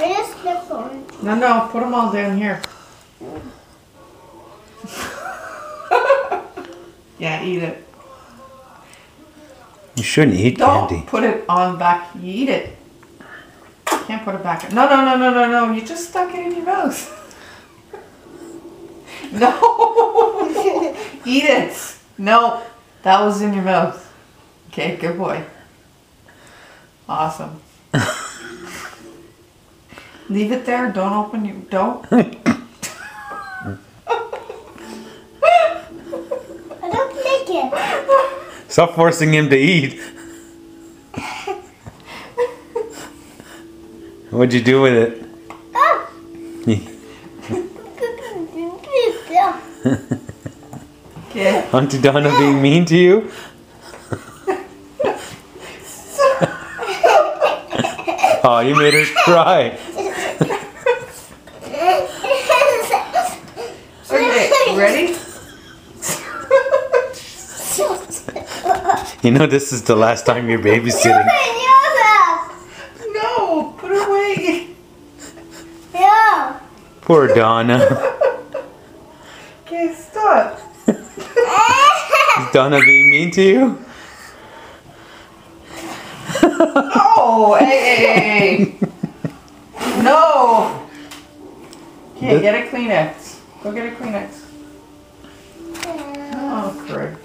Just the phone. No, put them all down here. Yeah, eat it. You shouldn't eat Don't candy. put it on back. You eat it. Can't put it back. No. You just stuck it in your mouth. No. Eat it. No, that was in your mouth. Okay, good boy. Awesome. Leave it there. Don't open your. Don't. I don't like it. Stop forcing him to eat. What'd you do with it? Oh. Okay. Auntie Donna being mean to you? Oh, you made her cry. Okay, ready? You know this is the last time you're babysitting. No, put it away. Yeah. Poor Donna. Okay, stop. Is Donna being mean to you? Oh, hey. No. Okay, get a Kleenex. Go get a Kleenex. Oh, Chris.